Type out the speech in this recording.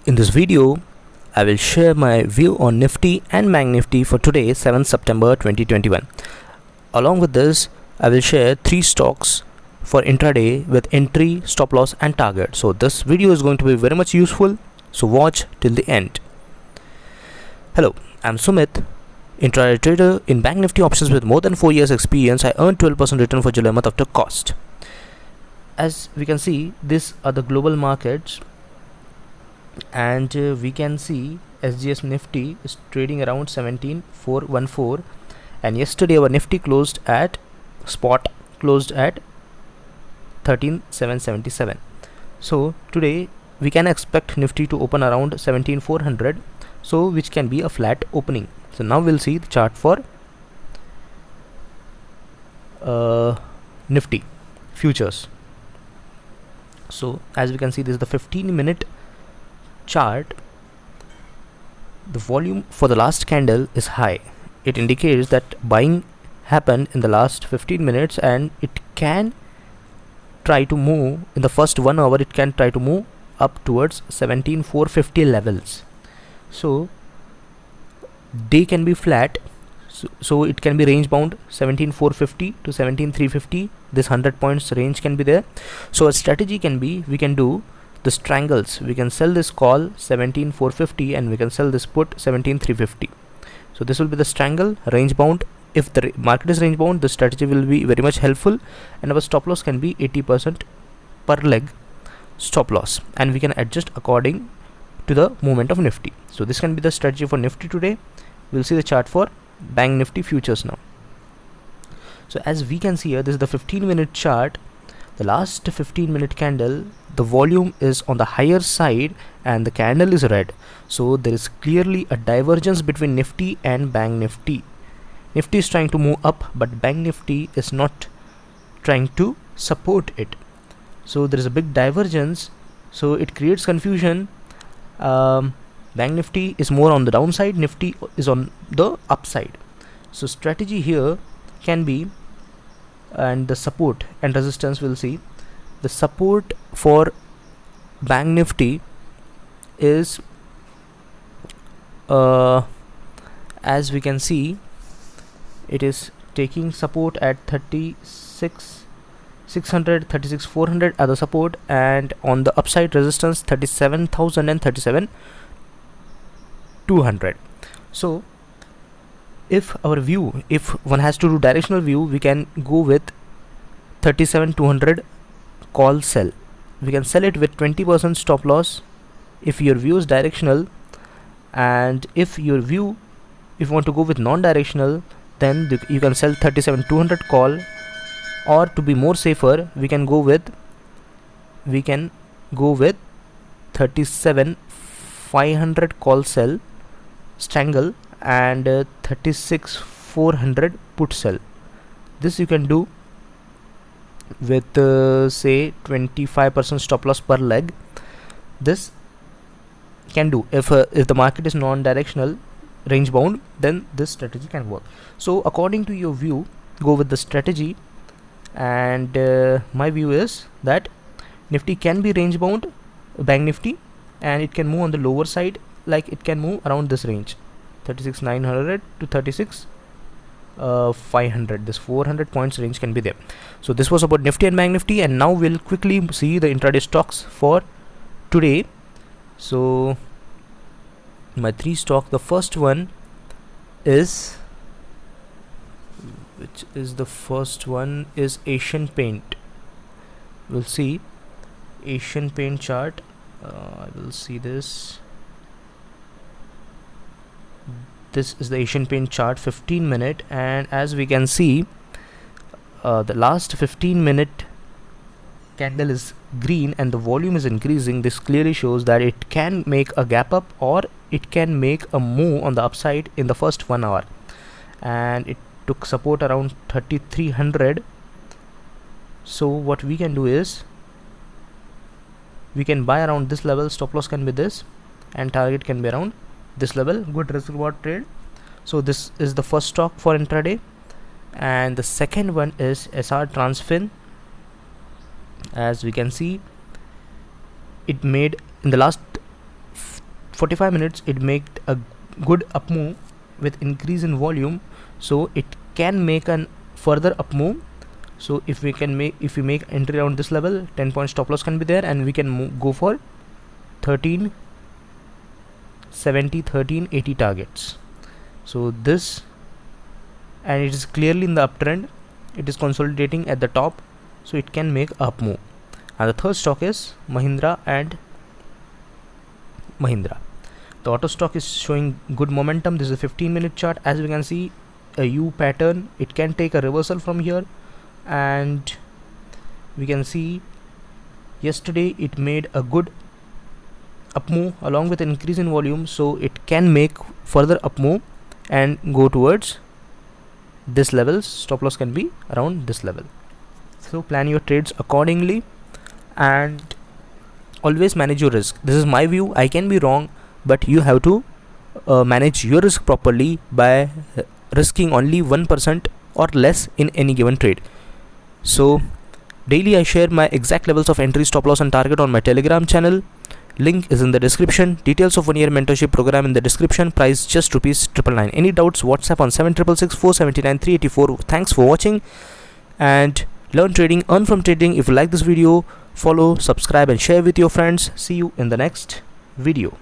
In this video, I will share my view on Nifty and BankNifty for today, 7th September 2021. Along with this, I will share 3 stocks for intraday with entry, stop loss and target. So this video is going to be very much useful, so watch till the end. Hello, I'm Sumit, intraday trader in BankNifty options with more than 4 years experience. I earned 12% return for July month after cost. As we can see, these are the global markets, and we can see SGS Nifty is trading around 17,414, and yesterday our Nifty closed at 13,777. So today we can expect Nifty to open around 17,400, so which can be a flat opening. So now we'll see the chart for Nifty Futures. So as we can see, this is the 15-minute chart. The volume for the last candle is high. It indicates that buying happened in the last 15 minutes, and it can try to move in the first 1 hour. It can try to move up towards 17,450 levels. So day can be flat, so it can be range bound 17,450 to 17,350. This 100 points range can be there. So a strategy can be, we can do the strangles. We can sell this call 17,450 and we can sell this put 17,350. So this will be the strangle range bound. If the market is range bound, the strategy will be very much helpful, and our stop loss can be 80% per leg stop loss, and we can adjust according to the movement of Nifty. So this can be the strategy for Nifty today. We'll see the chart for BankNifty Futures now. So as we can see here, this is the 15-minute chart. The last 15-minute candle, the volume is on the higher side and the candle is red. So there is clearly a divergence between Nifty and BankNifty. Nifty is trying to move up, but BankNifty is not trying to support it. So there is a big divergence, so it creates confusion. BankNifty is more on the downside, Nifty is on the upside. So strategy here can be, and the support and resistance, we'll see. The support for BankNifty is as we can see, it is taking support at 36,600, 36,400 as the support, and on the upside resistance 37,000 and 37,200. So if our view, if one has to do directional view, we can go with 37,200 call sell. We can sell it with 20% stop loss if your view is directional, and if your view, if you want to go with non-directional, then you can sell 37,200 call, or to be more safer, we can go with 37,500 call sell strangle, and 36,400 put sell. This you can do with say 25% stop loss per leg. This can do if the market is non-directional, range bound, then this strategy can work. So according to your view, go with the strategy, and my view is that Nifty can be range bound, BankNifty, and it can move on the lower side, like it can move around this range 36,900 to 36,500. This 400 points range can be there. So this was about Nifty and BankNifty, and now we'll quickly see the intraday stocks for today. So my 3 stock, the first one is, which is the first one is Asian Paint. We'll see Asian Paint chart. I will see this. This is the Asian Paint chart, 15-minute, and as we can see, the last 15-minute candle is green and the volume is increasing. This clearly shows that it can make a gap up, or it can make a move on the upside in the first 1 hour, and it took support around 3,300. So what we can do is, we can buy around this level. Stop loss can be this, and target can be around this level. Good risk reward trade. So this is the first stock for intraday, and the second one is SR Transfin. As we can see, it made in the last 45 minutes it made a good up move with increase in volume, so it can make an further up move. So if we make entry around this level, 10 point stop loss can be there, and we can go for 1370, 1380 targets. So this, and it is clearly in the uptrend, it is consolidating at the top, so it can make up move. And the third stock is Mahindra and Mahindra. The auto stock is showing good momentum. This is a 15-minute chart. As we can see, a U pattern, it can take a reversal from here, and we can see yesterday it made a good up move along with an increase in volume, so it can make further up move and go towards this level. Stop loss can be around this level. So plan your trades accordingly and always manage your risk. This is my view, I can be wrong, but you have to manage your risk properly by risking only 1% or less in any given trade. So daily I share my exact levels of entry, stop loss and target on my Telegram channel. Link is in the description. Details of 1-year mentorship program in the description. Price just ₹999. Any doubts, WhatsApp on 7666 479 384. Thanks for watching, and learn trading, earn from trading. If you like this video, follow, subscribe and share with your friends. See you in the next video.